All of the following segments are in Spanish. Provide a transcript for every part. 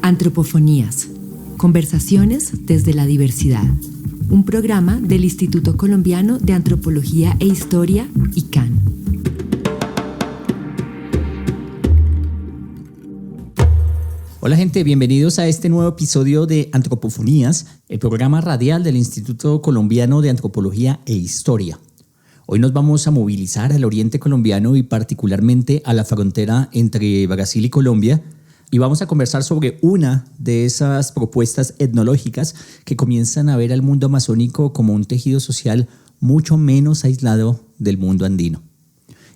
Antropofonías. Conversaciones desde la diversidad. Un programa del Instituto Colombiano de Antropología e Historia, ICANN. Hola gente, bienvenidos a este nuevo episodio de Antropofonías, el programa radial del Instituto Colombiano de Antropología e Historia. Hoy nos vamos a movilizar al oriente colombiano y particularmente a la frontera entre Brasil y Colombia, y vamos a conversar sobre una de esas propuestas etnológicas que comienzan a ver al mundo amazónico como un tejido social mucho menos aislado del mundo andino.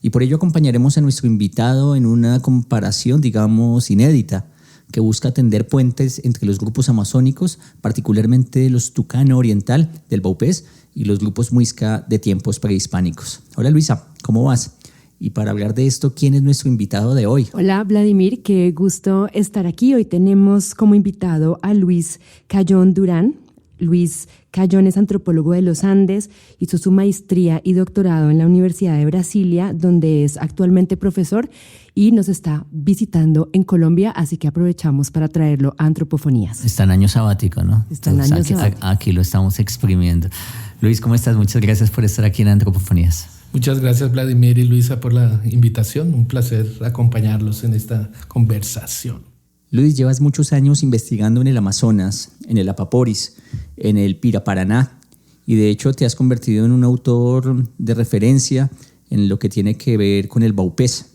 Y por ello acompañaremos a nuestro invitado en una comparación, digamos, inédita, que busca tender puentes entre los grupos amazónicos, particularmente los Tucano Oriental del Baupés y los grupos Muisca de tiempos prehispánicos. Hola Luisa, ¿cómo vas? Y para hablar de esto, ¿quién es nuestro invitado de hoy? Hola Vladimir, qué gusto estar aquí. Hoy tenemos como invitado a Luis Cayón Durán. Luis Cayón es antropólogo de los Andes, hizo su maestría y doctorado en la Universidad de Brasilia, donde es actualmente profesor y nos está visitando en Colombia, así que aprovechamos para traerlo a Antropofonías. Está en año sabático, ¿no? Está en año sabático. Aquí lo estamos exprimiendo. Luis, ¿cómo estás? Muchas gracias por estar aquí en Antropofonías. Muchas gracias Vladimir y Luisa por la invitación. Un placer acompañarlos en esta conversación. Luis, llevas muchos años investigando en el Amazonas, en el Apaporis, en el Piraparaná, y de hecho te has convertido en un autor de referencia en lo que tiene que ver con el Baupés.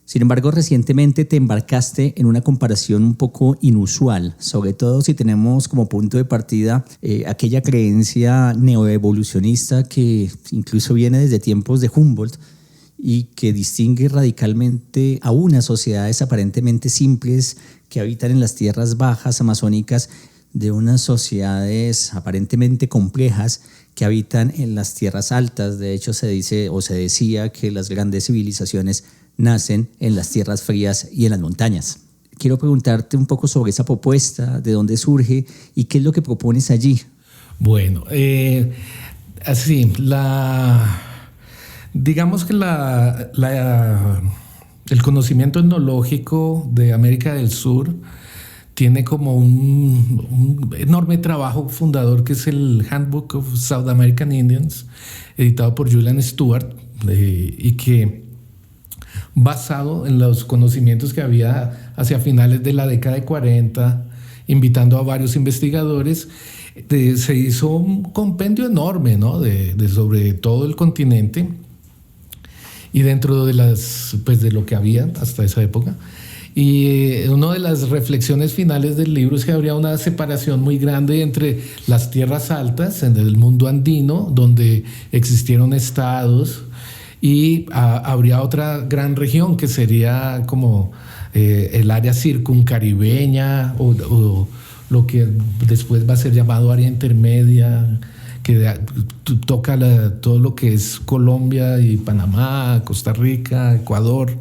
Sin embargo, recientemente te embarcaste en una comparación un poco inusual, sobre todo si tenemos como punto de partida aquella creencia neoevolucionista que incluso viene desde tiempos de Humboldt y que distingue radicalmente a unas sociedades aparentemente simples que habitan en las tierras bajas amazónicas de unas sociedades aparentemente complejas que habitan en las tierras altas. De hecho, se dice o se decía que las grandes civilizaciones nacen en las tierras frías y en las montañas. Quiero preguntarte un poco sobre esa propuesta, de dónde surge y qué es lo que propones allí. Bueno, digamos que el conocimiento etnológico de América del Sur tiene como un enorme trabajo fundador que es el Handbook of South American Indians, editado por Julian Stewart, y que, basado en los conocimientos que había hacia finales de la década de 40, invitando a varios investigadores, se hizo un compendio enorme, ¿no? de sobre todo el continente y dentro de de lo que había hasta esa época. Y una de las reflexiones finales del libro es que habría una separación muy grande entre las tierras altas, en el mundo andino, donde existieron estados, y habría otra gran región que sería como el área circuncaribeña o lo que después va a ser llamado área intermedia, que toca todo lo que es Colombia y Panamá, Costa Rica, Ecuador,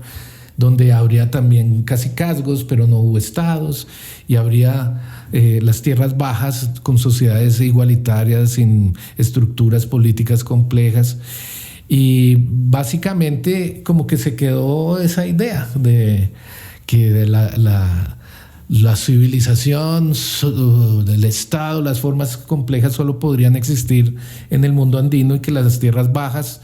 donde habría también cacicazgos, pero no hubo estados, y habría las tierras bajas con sociedades igualitarias, sin estructuras políticas complejas. Y básicamente como que se quedó esa idea de que la civilización, del Estado, las formas complejas solo podrían existir en el mundo andino y que las tierras bajas,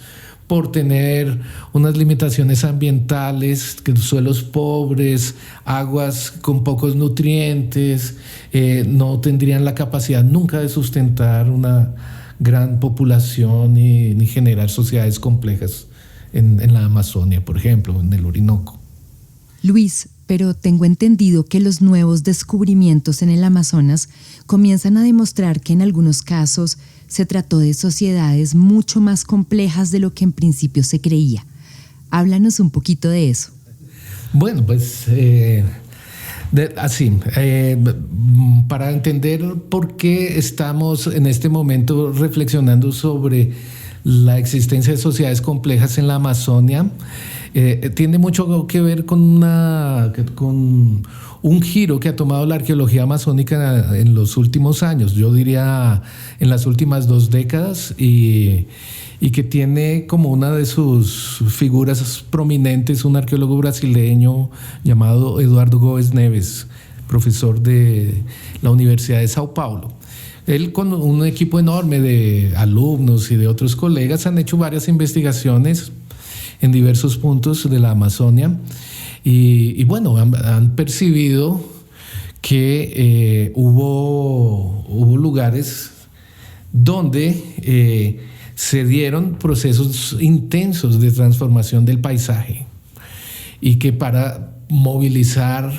por tener unas limitaciones ambientales, que suelos pobres, aguas con pocos nutrientes, no tendrían la capacidad nunca de sustentar una gran población ni generar sociedades complejas en la Amazonia, por ejemplo, en el Orinoco. Luis, pero tengo entendido que los nuevos descubrimientos en el Amazonas comienzan a demostrar que en algunos casos se trató de sociedades mucho más complejas de lo que en principio se creía. Háblanos un poquito de eso. Bueno, pues para entender por qué estamos en este momento reflexionando sobre la existencia de sociedades complejas en la Amazonia, tiene mucho que ver con un giro que ha tomado la arqueología amazónica en los últimos años, yo diría en las últimas 2 décadas, y que tiene como una de sus figuras prominentes un arqueólogo brasileño llamado Eduardo Goes Neves, profesor de la Universidad de Sao Paulo. Él, con un equipo enorme de alumnos y de otros colegas, han hecho varias investigaciones en diversos puntos de la Amazonia y bueno, han percibido que hubo lugares donde se dieron procesos intensos de transformación del paisaje y que para movilizar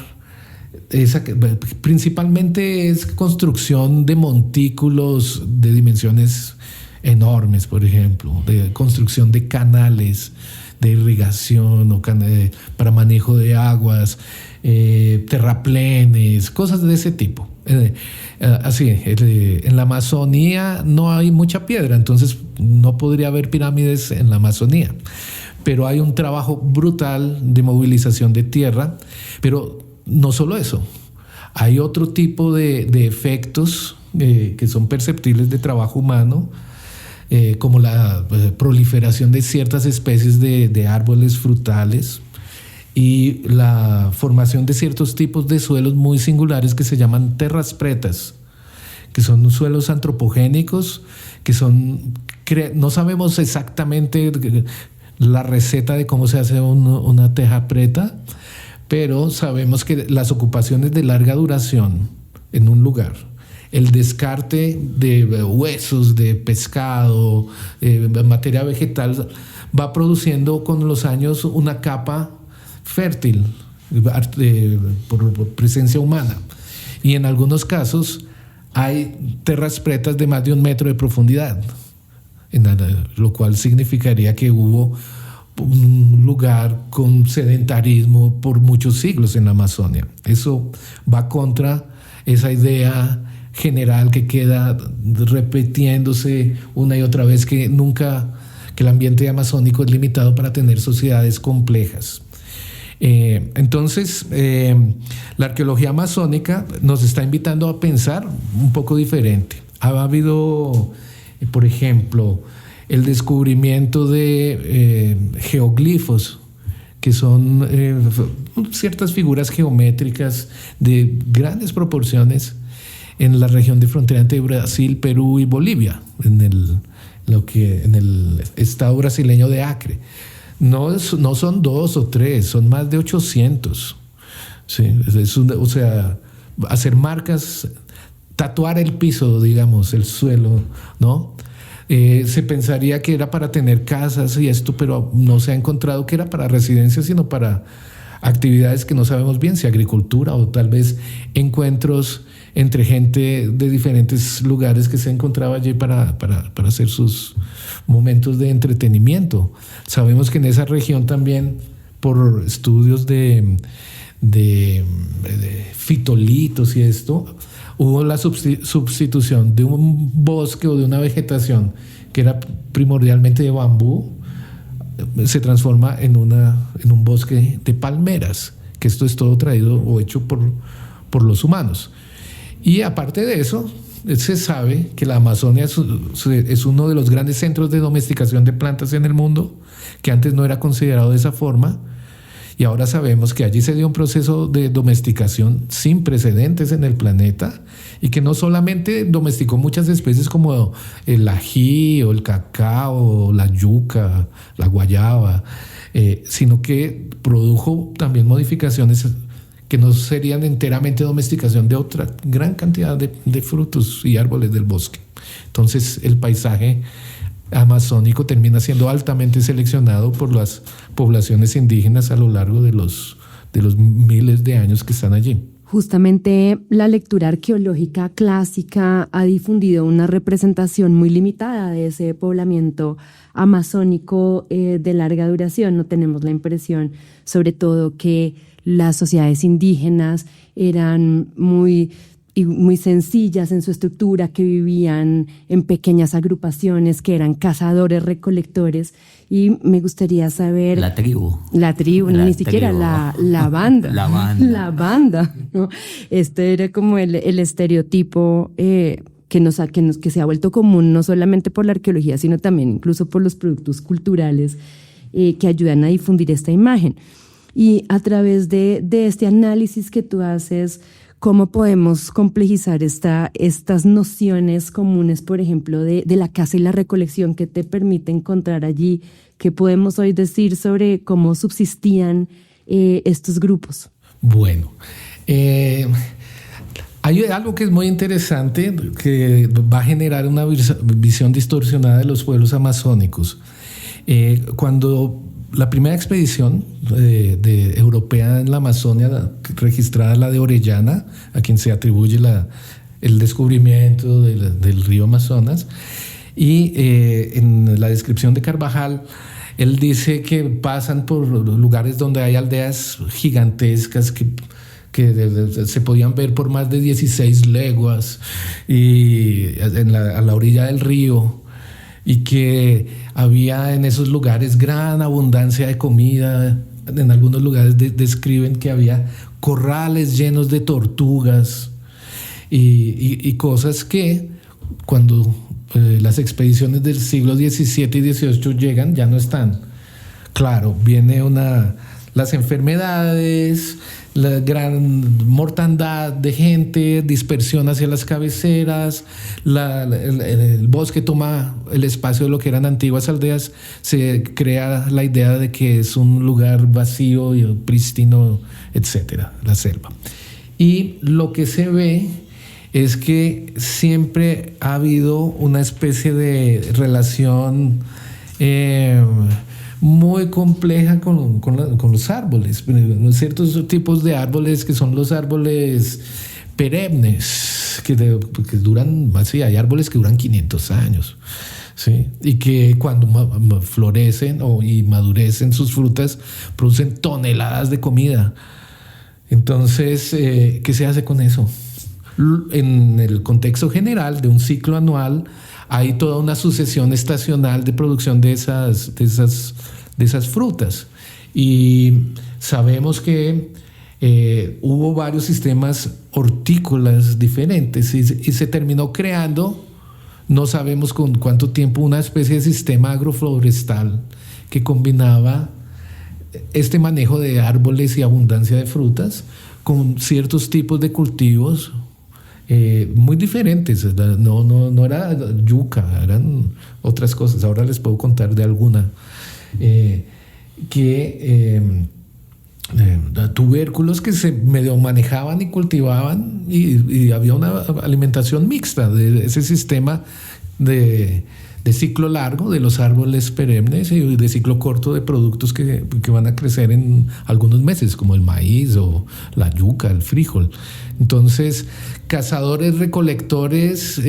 principalmente es construcción de montículos de dimensiones enormes, por ejemplo, de construcción de canales de irrigación o para manejo de aguas, terraplenes, cosas de ese tipo. Así, en la Amazonía no hay mucha piedra, entonces no podría haber pirámides en la Amazonía, pero hay un trabajo brutal de movilización de tierra. Pero no solo eso, hay otro tipo de efectos que son perceptibles de trabajo humano, como la proliferación de ciertas especies de árboles frutales y la formación de ciertos tipos de suelos muy singulares que se llaman terras pretas, que son suelos antropogénicos, no sabemos exactamente la receta de cómo se hace una teja preta, pero sabemos que las ocupaciones de larga duración en un lugar, el descarte de huesos, de pescado, materia vegetal, va produciendo con los años una capa fértil por presencia humana. Y en algunos casos hay terras pretas de más de 1 metro de profundidad, lo cual significaría que hubo un lugar con sedentarismo por muchos siglos en la Amazonia. Eso va contra esa idea general que queda repitiéndose una y otra vez, que el ambiente amazónico es limitado para tener sociedades complejas. Entonces, la arqueología amazónica nos está invitando a pensar un poco diferente. Ha habido, por ejemplo, el descubrimiento de geoglifos, que son ciertas figuras geométricas de grandes proporciones en la región de frontera entre Brasil, Perú y Bolivia, en el estado brasileño de Acre. No son 2 o 3, son más de 800. ¿Sí? O sea, hacer marcas, tatuar el piso, digamos, el suelo, ¿no? Se pensaría que era para tener casas y esto, pero no se ha encontrado que era para residencias, sino para actividades que no sabemos bien, si agricultura o tal vez encuentros entre gente de diferentes lugares que se encontraba allí para hacer sus momentos de entretenimiento. Sabemos que en esa región también, por estudios de fitolitos y esto, hubo la sustitución de un bosque o de una vegetación que era primordialmente de bambú, se transforma en un bosque de palmeras, que esto es todo traído o hecho por los humanos. Y aparte de eso, se sabe que la Amazonia es uno de los grandes centros de domesticación de plantas en el mundo, que antes no era considerado de esa forma. Y ahora sabemos que allí se dio un proceso de domesticación sin precedentes en el planeta, y que no solamente domesticó muchas especies como el ají o el cacao, la yuca, la guayaba, sino que produjo también modificaciones que no serían enteramente domesticación de otra gran cantidad de frutos y árboles del bosque. Entonces el paisaje amazónico termina siendo altamente seleccionado por las poblaciones indígenas a lo largo de los miles de años que están allí. Justamente la lectura arqueológica clásica ha difundido una representación muy limitada de ese poblamiento amazónico de larga duración. No tenemos la impresión, sobre todo, que las sociedades indígenas eran muy y muy sencillas en su estructura, que vivían en pequeñas agrupaciones, que eran cazadores, recolectores. Y me gustaría saber... La tribu. La tribu, La ni siquiera tribu. la banda. La banda. La banda, ¿no? Este era como el estereotipo que se ha vuelto común, no solamente por la arqueología, sino también incluso por los productos culturales que ayudan a difundir esta imagen. Y a través de este análisis que tú haces, ¿cómo podemos complejizar estas nociones comunes, por ejemplo, de la caza y la recolección, que te permite encontrar allí? ¿Qué podemos hoy decir sobre cómo subsistían estos grupos? Bueno, hay algo que es muy interesante, que va a generar una visión distorsionada de los pueblos amazónicos. Cuando la primera expedición europea en la Amazonia, registrada, la de Orellana, a quien se atribuye el descubrimiento del río Amazonas, y en la descripción de Carvajal, él dice que pasan por lugares donde hay aldeas gigantescas que se podían ver por más de 16 leguas y a la orilla del río, y que había en esos lugares gran abundancia de comida. En algunos lugares describen que había corrales llenos de tortugas y cosas que cuando las expediciones del siglo XVII y XVIII llegan ya no están. Claro, viene las enfermedades, la gran mortandad de gente, dispersión hacia las cabeceras, el bosque toma el espacio de lo que eran antiguas aldeas, se crea la idea de que es un lugar vacío y prístino, etcétera, la selva. Y lo que se ve es que siempre ha habido una especie de relación muy compleja con los árboles. Ciertos tipos de árboles que son los árboles perennes, que duran, así, hay árboles que duran 500 años, ¿sí? Y que cuando florecen y madurecen sus frutas, producen toneladas de comida. Entonces, ¿qué se hace con eso? En el contexto general de un ciclo anual, hay toda una sucesión estacional de producción de esas frutas. Y sabemos que hubo varios sistemas hortícolas diferentes y se terminó creando, no sabemos con cuánto tiempo, una especie de sistema agroflorestal que combinaba este manejo de árboles y abundancia de frutas con ciertos tipos de cultivos muy diferentes. No era yuca, eran otras cosas. Ahora les puedo contar de alguna. Tubérculos que se medio manejaban y cultivaban, y había una alimentación mixta de ese sistema de ciclo largo de los árboles perennes y de ciclo corto de productos que van a crecer en algunos meses, como el maíz o la yuca, el frijol. Entonces, cazadores, recolectores,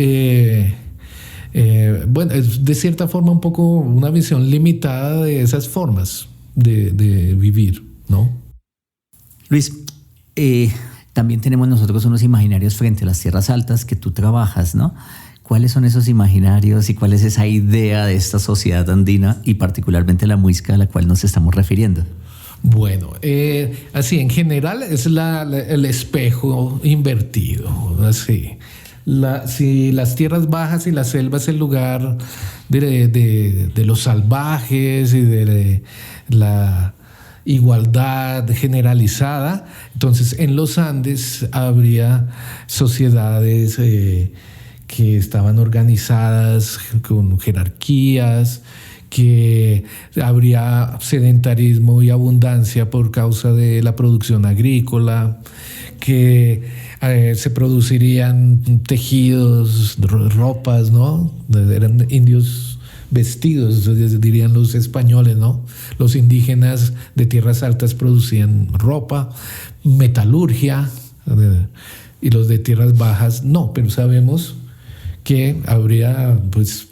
bueno, es de cierta forma un poco una visión limitada de esas formas de vivir, ¿no? Luis, también tenemos nosotros unos imaginarios frente a las tierras altas que tú trabajas, ¿no? ¿Cuáles son esos imaginarios y cuál es esa idea de esta sociedad andina y particularmente la muisca a la cual nos estamos refiriendo? Bueno, así en general es el espejo invertido, así. Si las tierras bajas y la selva es el lugar de los salvajes y de la igualdad generalizada, entonces en los Andes habría sociedades que estaban organizadas con jerarquías, que habría sedentarismo y abundancia por causa de la producción agrícola, que se producirían tejidos, ropas, ¿no? Eran indios vestidos, dirían los españoles, ¿no? Los indígenas de tierras altas producían ropa, metalurgia, y los de tierras bajas no, pero sabemos que habría pues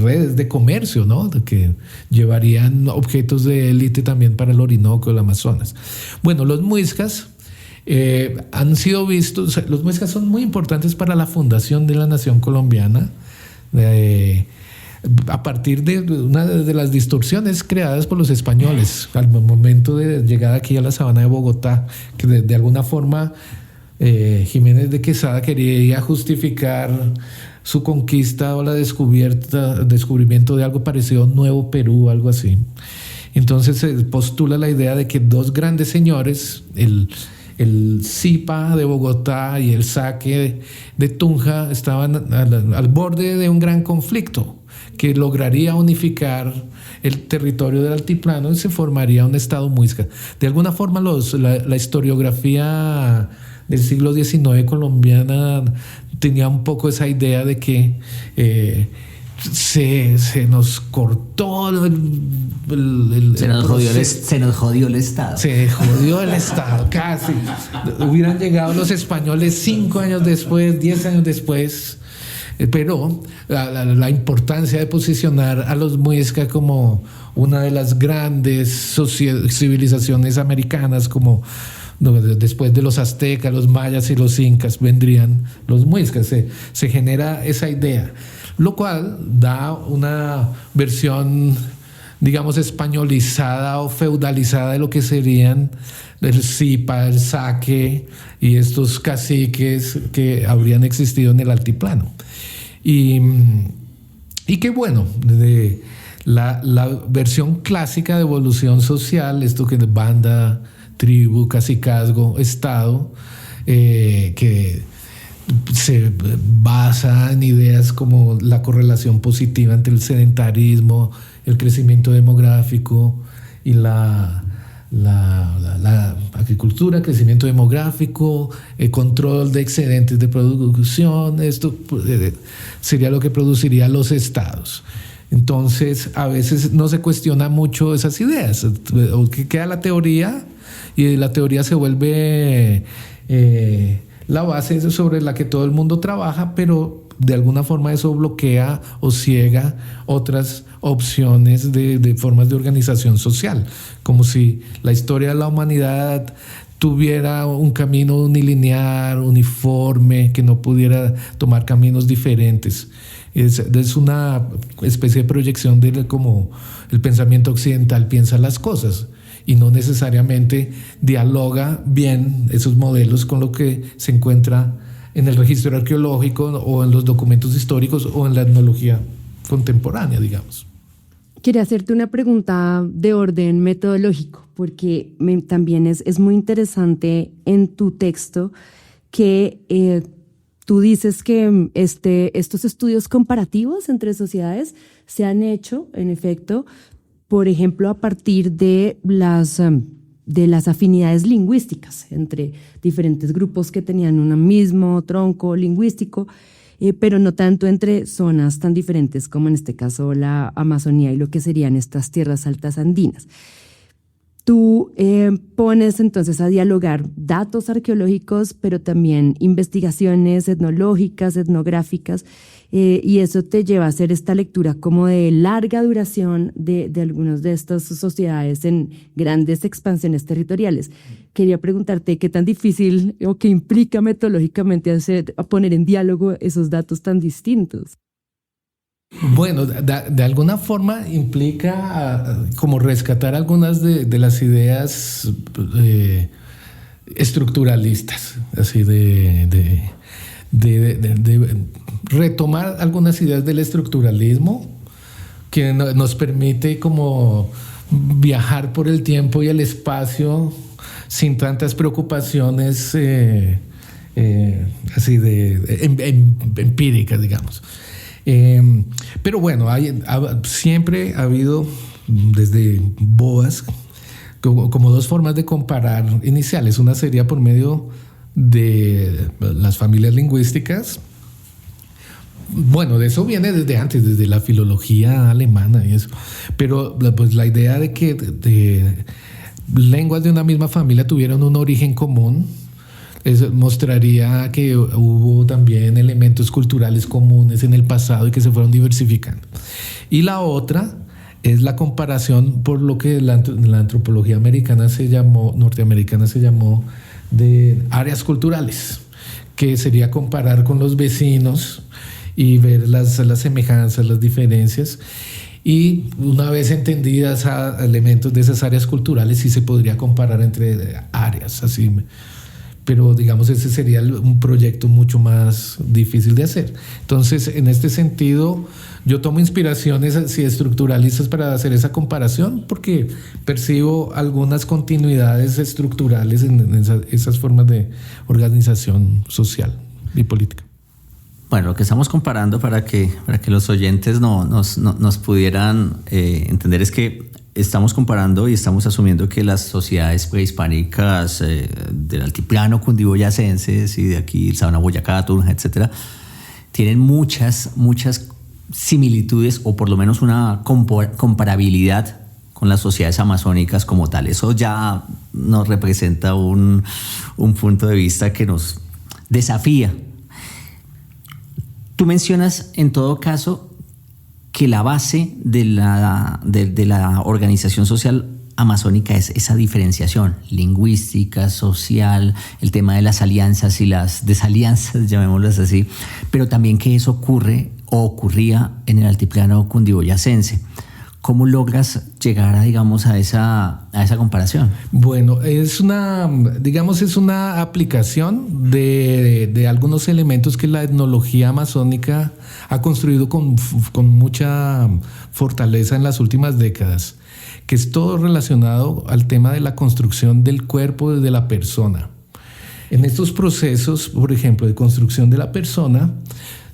redes de comercio, ¿no? Que llevarían objetos de élite también para el Orinoco, el Amazonas. Bueno, los muiscas han sido vistos, o sea, los muiscas son muy importantes para la fundación de la nación colombiana, a partir de una de las distorsiones creadas por los españoles al momento de llegada aquí a la sabana de Bogotá, que de alguna forma Jiménez de Quesada quería justificar su conquista o la descubrimiento de algo parecido a Nuevo Perú, algo así. Entonces se postula la idea de que dos grandes señores, el Zipa de Bogotá y el Saque de Tunja, estaban al borde de un gran conflicto que lograría unificar el territorio del altiplano y se formaría un estado muisca. De alguna forma la historiografía del siglo XIX colombiana tenía un poco esa idea de que se nos cortó se nos jodió el Estado. Se jodió el Estado, casi. Hubieran llegado los españoles 5 años después, 10 años después, pero la importancia de posicionar a los muiscas como una de las grandes civilizaciones americanas, como después de los aztecas, los mayas y los incas vendrían los muiscas. Se genera esa idea, lo cual da una versión, digamos, españolizada o feudalizada de lo que serían el Zipa, el Saque y estos caciques que habrían existido en el altiplano. Y que bueno, de la versión clásica de evolución social, esto que banda, tribu, cacicazgo, estado, que se basa en ideas como la correlación positiva entre el sedentarismo, el crecimiento demográfico y la agricultura, crecimiento demográfico, control de excedentes de producción. Esto sería lo que produciría los estados. Entonces, a veces no se cuestiona mucho esas ideas, o que queda la teoría, y la teoría se vuelve la base sobre la que todo el mundo trabaja, pero de alguna forma eso bloquea o ciega otras opciones de formas de organización social, como si la historia de la humanidad tuviera un camino unilineal, uniforme, que no pudiera tomar caminos diferentes. Es una especie de proyección de cómo el pensamiento occidental piensa las cosas, y no necesariamente dialoga bien esos modelos con lo que se encuentra en el registro arqueológico o en los documentos históricos o en la etnología contemporánea, digamos. Quería hacerte una pregunta de orden metodológico, porque también es muy interesante en tu texto que tú dices que estos estudios comparativos entre sociedades se han hecho, en efecto, por ejemplo, a partir de las afinidades lingüísticas entre diferentes grupos que tenían un mismo tronco lingüístico, pero no tanto entre zonas tan diferentes como en este caso la Amazonía y lo que serían estas tierras altas andinas. Tú pones entonces a dialogar datos arqueológicos, pero también investigaciones etnológicas, etnográficas, y eso te lleva a hacer esta lectura como de larga duración de algunas de estas sociedades en grandes expansiones territoriales. Quería preguntarte qué tan difícil o qué implica metodológicamente a poner en diálogo esos datos tan distintos. Bueno, de alguna forma implica como rescatar algunas de las ideas estructuralistas, así de retomar algunas ideas del estructuralismo que nos permite como viajar por el tiempo y el espacio sin tantas preocupaciones así empíricas, digamos. Pero bueno, siempre ha habido desde Boas como dos formas de comparar iniciales. Una sería por medio de las familias lingüísticas. Bueno, de eso viene desde antes, desde la filología alemana y eso. Pero pues la idea de que lenguas de una misma familia tuvieran un origen común, eso mostraría que hubo también elementos culturales comunes en el pasado y que se fueron diversificando. Y la otra es la comparación por lo que la antropología norteamericana se llamó de áreas culturales, que sería comparar con los vecinos y ver las semejanzas, las diferencias. Y una vez entendidas elementos de esas áreas culturales, sí se podría comparar entre áreas, así. Pero digamos, ese sería un proyecto mucho más difícil de hacer. Entonces, en este sentido, yo tomo inspiraciones así estructuralistas para hacer esa comparación, porque percibo algunas continuidades estructurales en esas formas de organización social y política. Bueno, lo que estamos comparando para que los oyentes nos pudieran entender es que estamos comparando y estamos asumiendo que las sociedades prehispánicas del altiplano cundiboyacense y de aquí, el Sabana, Boyacá, Tunja, etcétera, tienen muchas similitudes o por lo menos una comparabilidad con las sociedades amazónicas como tal. Eso ya nos representa un punto de vista que nos desafía. Tú mencionas en todo caso que la base de la organización social amazónica es esa diferenciación lingüística, social, el tema de las alianzas y las desalianzas, llamémoslas así, pero también que eso ocurre o ocurría en el altiplano cundiboyacense. ¿Cómo logras llegar a esa comparación? Bueno, es una aplicación de algunos elementos que la etnología amazónica ha construido con mucha fortaleza en las últimas décadas, que es todo relacionado al tema de la construcción del cuerpo de la persona. En estos procesos, por ejemplo, de construcción de la persona,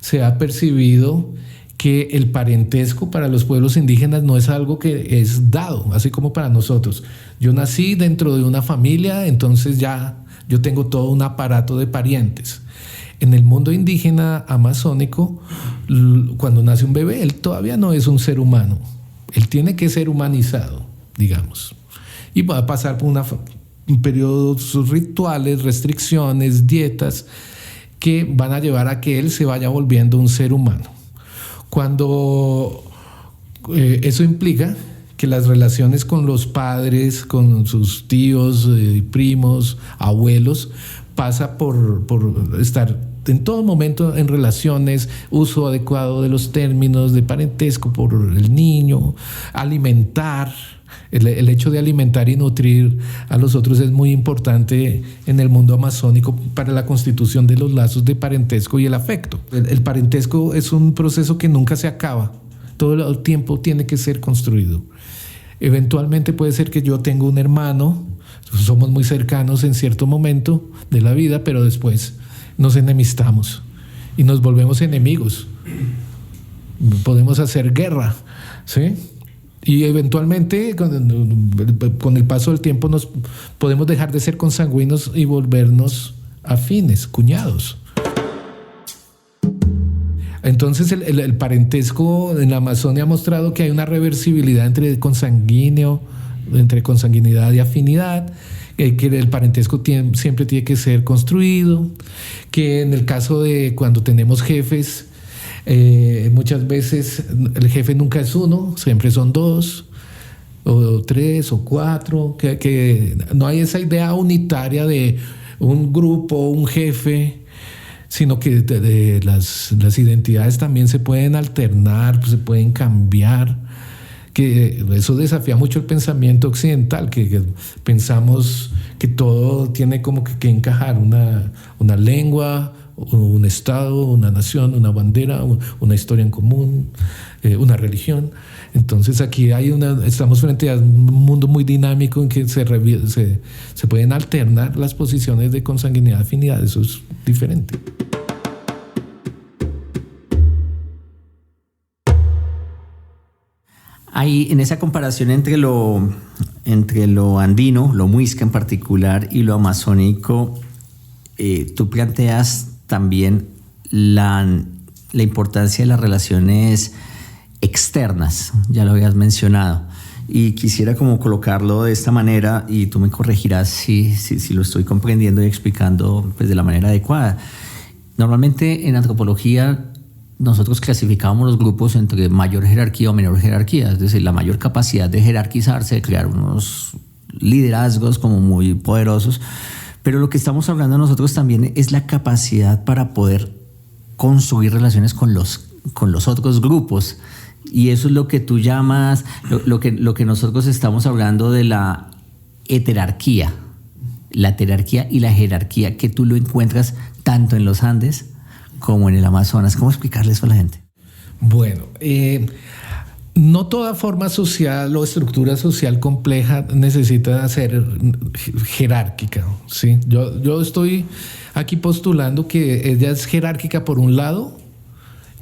se ha percibido que el parentesco para los pueblos indígenas no es algo que es dado, así como para nosotros. Yo nací dentro de una familia, entonces ya yo tengo todo un aparato de parientes. En el mundo indígena amazónico, cuando nace un bebé, él todavía no es un ser humano. Él tiene que ser humanizado, digamos. Y va a pasar por un periodo de rituales, restricciones, dietas, que van a llevar a que él se vaya volviendo un ser humano. Cuando eso implica que las relaciones con los padres, con sus tíos, primos, abuelos, pasa por estar en todo momento en relaciones, uso adecuado de los términos de parentesco por el niño, alimentar. El hecho de alimentar y nutrir a los otros es muy importante en el mundo amazónico para la constitución de los lazos de parentesco y el afecto. El parentesco es un proceso que nunca se acaba. Todo el tiempo tiene que ser construido. Eventualmente puede ser que yo tenga un hermano, somos muy cercanos en cierto momento de la vida, pero después nos enemistamos y nos volvemos enemigos. Podemos hacer guerra, ¿sí? Y eventualmente, con el paso del tiempo, nos podemos dejar de ser consanguíneos y volvernos afines, cuñados. Entonces, el parentesco en la Amazonia ha mostrado que hay una reversibilidad entre consanguinidad y afinidad, que el parentesco siempre tiene que ser construido, que en el caso de cuando tenemos jefes, muchas veces el jefe nunca es uno, siempre son dos o tres o cuatro, que no hay esa idea unitaria de un grupo, un jefe, sino que las identidades también se pueden alternar, se pueden cambiar, que eso desafía mucho el pensamiento occidental, que pensamos que todo tiene como que encajar, una lengua, un estado, una nación, una bandera, una historia en común, una religión. Entonces aquí estamos frente a un mundo muy dinámico en que se pueden alternar las posiciones de consanguinidad y afinidad. Eso es diferente. Ahí, en esa comparación entre lo andino, lo muisca en particular, y lo amazónico, tú planteas también la importancia de las relaciones externas, ya lo habías mencionado, y quisiera como colocarlo de esta manera, y tú me corregirás si lo estoy comprendiendo y explicando pues de la manera adecuada. Normalmente en antropología nosotros clasificábamos los grupos entre mayor jerarquía o menor jerarquía, es decir, la mayor capacidad de jerarquizarse, de crear unos liderazgos como muy poderosos, Pero lo que estamos hablando nosotros también es la capacidad para poder construir relaciones con los otros grupos. Y eso es lo que tú llamas, lo que nosotros estamos hablando de la heterarquía. La heterarquía y la jerarquía, que tú lo encuentras tanto en los Andes como en el Amazonas. ¿Cómo explicarle eso a la gente? Bueno, no toda forma social o estructura social compleja necesita ser jerárquica, ¿sí? Yo estoy aquí postulando que ella es jerárquica por un lado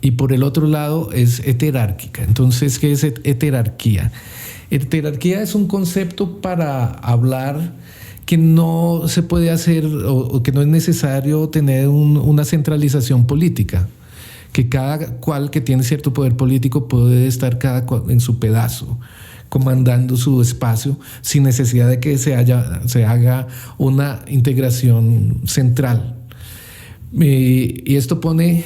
y por el otro lado es heterárquica. Entonces, ¿qué es heterarquía? Heterarquía es un concepto para hablar que no se puede hacer o que no es necesario tener una centralización política, que cada cual que tiene cierto poder político puede estar cada cual en su pedazo, comandando su espacio sin necesidad de que se haga una integración central. Y esto pone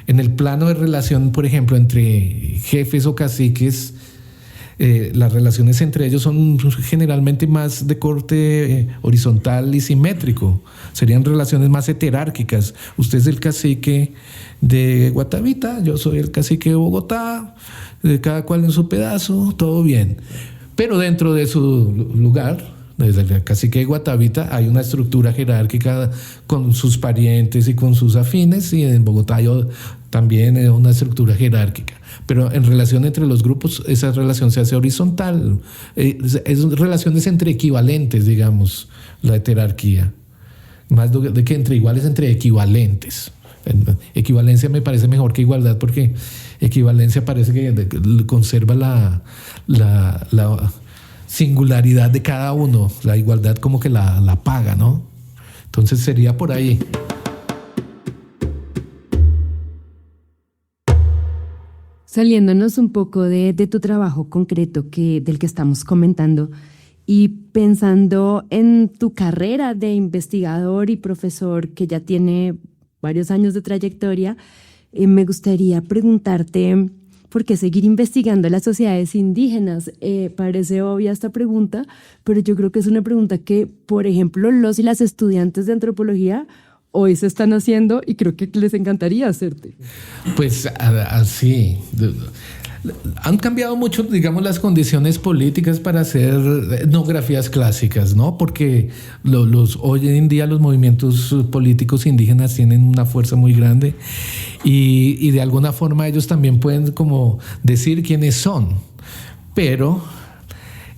en el plano de relación, por ejemplo, entre jefes o caciques, las relaciones entre ellos son generalmente más de corte horizontal y simétrico. Serían relaciones más heterárquicas. Usted es el cacique de Guatavita, yo soy el cacique de Bogotá, cada cual en su pedazo, todo bien. Pero dentro de su lugar, desde el cacique de Guatavita, hay una estructura jerárquica con sus parientes y con sus afines, y en Bogotá hay también una estructura jerárquica. Pero en relación entre los grupos, esa relación se hace horizontal. Es relaciones entre equivalentes, digamos, la heterarquía. Más de que entre iguales, entre equivalentes. Equivalencia me parece mejor que igualdad, porque equivalencia parece que conserva la singularidad de cada uno. La igualdad como que la apaga, ¿no? Entonces sería por ahí. Saliéndonos un poco de tu trabajo concreto del que estamos comentando y pensando en tu carrera de investigador y profesor que ya tiene varios años de trayectoria, me gustaría preguntarte por qué seguir investigando las sociedades indígenas. Parece obvia esta pregunta, pero yo creo que es una pregunta que, por ejemplo, los y las estudiantes de antropología hoy se están haciendo y creo que les encantaría hacerte. Pues así. Han cambiado mucho, digamos, las condiciones políticas para hacer etnografías clásicas, ¿no? Porque hoy en día los movimientos políticos indígenas tienen una fuerza muy grande y de alguna forma ellos también pueden como decir quiénes son. Pero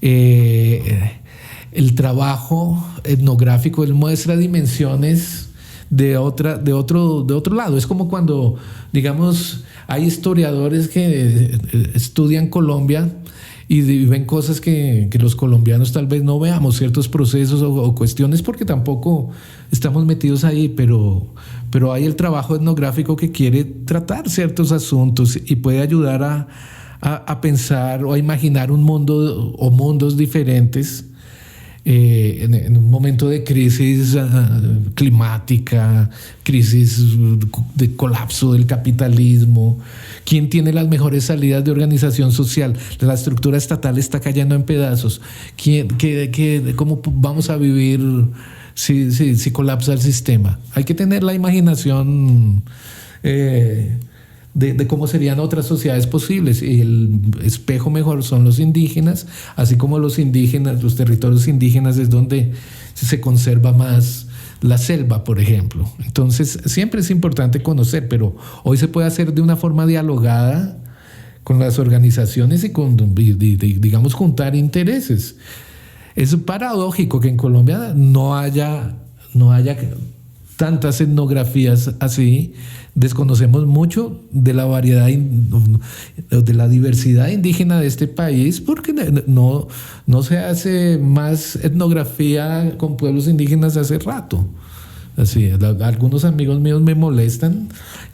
el trabajo etnográfico, él muestra dimensiones de otro lado. Es como cuando, digamos, hay historiadores que estudian Colombia y ven cosas que los colombianos tal vez no veamos, ciertos procesos o cuestiones, porque tampoco estamos metidos ahí, pero hay el trabajo etnográfico que quiere tratar ciertos asuntos y puede ayudar a pensar o a imaginar un mundo o mundos diferentes. En un momento de crisis climática, crisis de colapso del capitalismo, ¿quién tiene las mejores salidas de organización social? La estructura estatal está cayendo en pedazos. ¿Cómo vamos a vivir si colapsa el sistema? Hay que tener la imaginación de cómo serían otras sociedades posibles, y el espejo mejor son los indígenas, así como los territorios indígenas es donde se conserva más la selva, por ejemplo. Entonces siempre es importante conocer, pero hoy se puede hacer de una forma dialogada con las organizaciones y digamos, juntar intereses. Es paradójico que en Colombia no haya tantas etnografías así. Desconocemos mucho de la variedad, de la diversidad indígena de este país, porque no se hace más etnografía con pueblos indígenas hace rato. Así, algunos amigos míos me molestan,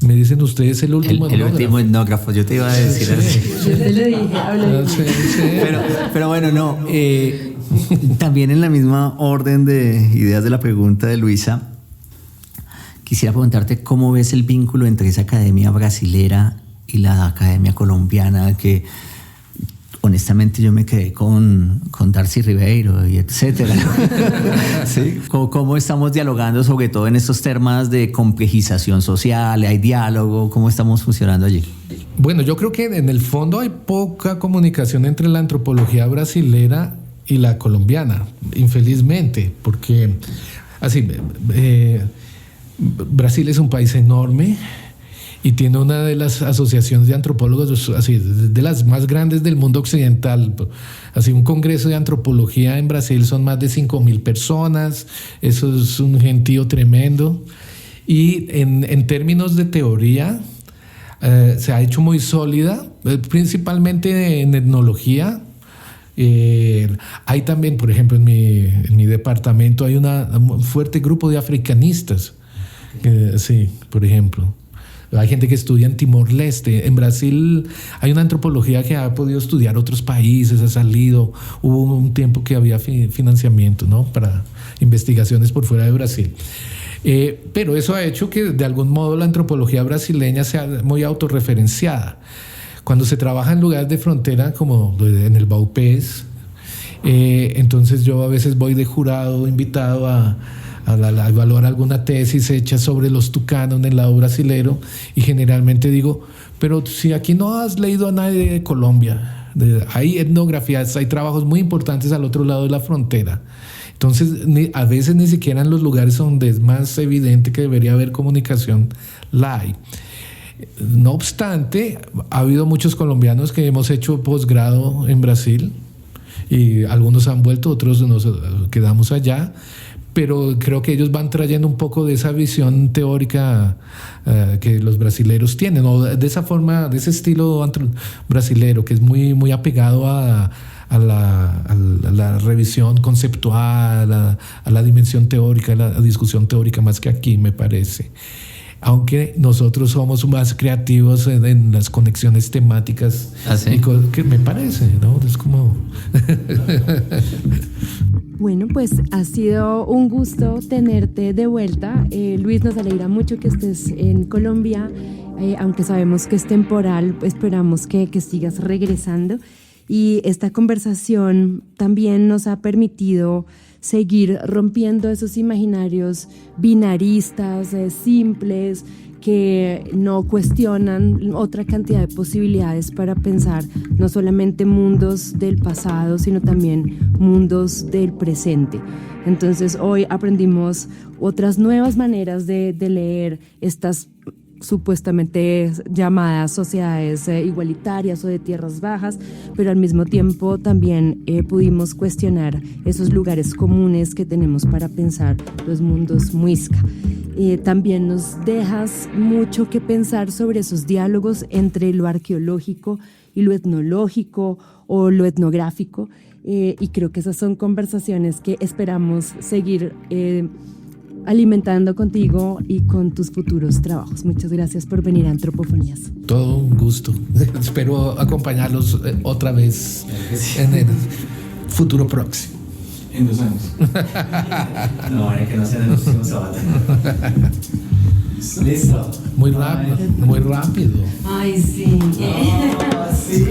me dicen, usted es el último etnógrafo. El último etnógrafo, yo te iba a decir así. Yo te lo dije, habla. Pero bueno, no. También en la misma orden de ideas de la pregunta de Luisa, quisiera preguntarte cómo ves el vínculo entre esa academia brasilera y la academia colombiana, que honestamente yo me quedé con Darcy Ribeiro y etcétera. ¿Sí? ¿Cómo estamos dialogando, sobre todo en estos temas de complejización social? ¿Hay diálogo? ¿Cómo estamos funcionando allí? Bueno, yo creo que en el fondo hay poca comunicación entre la antropología brasilera y la colombiana, infelizmente, porque así, Brasil es un país enorme y tiene una de las asociaciones de antropólogos, así, de las más grandes del mundo occidental. Así, un congreso de antropología en Brasil son más de 5,000 personas. Eso es un gentío tremendo. Y en términos de teoría, se ha hecho muy sólida, principalmente en etnología. Hay también, por ejemplo, en mi departamento hay un fuerte grupo de africanistas. Sí, por ejemplo. Hay gente que estudia en Timor-Leste. En Brasil hay una antropología que ha podido estudiar otros países, ha salido. Hubo un tiempo que había financiamiento, ¿no?, para investigaciones por fuera de Brasil. Pero eso ha hecho que de algún modo la antropología brasileña sea muy autorreferenciada. Cuando se trabaja en lugares de frontera, como en el Baupés, entonces yo a veces voy de jurado invitado a evaluar alguna tesis hecha sobre los tucanos en el lado brasilero, y generalmente digo, pero si aquí no has leído a nadie de Colombia, hay etnografías, hay trabajos muy importantes al otro lado de la frontera. Entonces, a veces ni siquiera en los lugares donde es más evidente que debería haber comunicación, la hay. No obstante, ha habido muchos colombianos que hemos hecho posgrado en Brasil, y algunos han vuelto, otros nos quedamos allá, pero creo que ellos van trayendo un poco de esa visión teórica que los brasileros tienen, o de esa forma, de ese estilo brasilero, que es muy, muy apegado a la revisión conceptual, a la dimensión teórica, a la discusión teórica, más que aquí, me parece. Aunque nosotros somos más creativos en las conexiones temáticas. ¿Ah, sí? Que me parece, ¿no? Es como... Bueno, pues ha sido un gusto tenerte de vuelta. Luis, nos alegra mucho que estés en Colombia. Aunque sabemos que es temporal, esperamos que sigas regresando. Y esta conversación también nos ha permitido seguir rompiendo esos imaginarios binaristas, simples, que no cuestionan otra cantidad de posibilidades para pensar no solamente mundos del pasado, sino también mundos del presente. Entonces hoy aprendimos otras nuevas maneras de leer estas supuestamente llamadas sociedades igualitarias o de tierras bajas, pero al mismo tiempo también pudimos cuestionar esos lugares comunes que tenemos para pensar los mundos muisca. También nos dejas mucho que pensar sobre esos diálogos entre lo arqueológico y lo etnológico o lo etnográfico, y creo que esas son conversaciones que esperamos seguir alimentando contigo y con tus futuros trabajos. Muchas gracias por venir a Antropofonías. Todo un gusto. Espero acompañarlos otra vez en el futuro próximo. En 2 años. No, hay que no sea en el próximo sábado. Listo. Muy rápido. Ay, sí. Sí.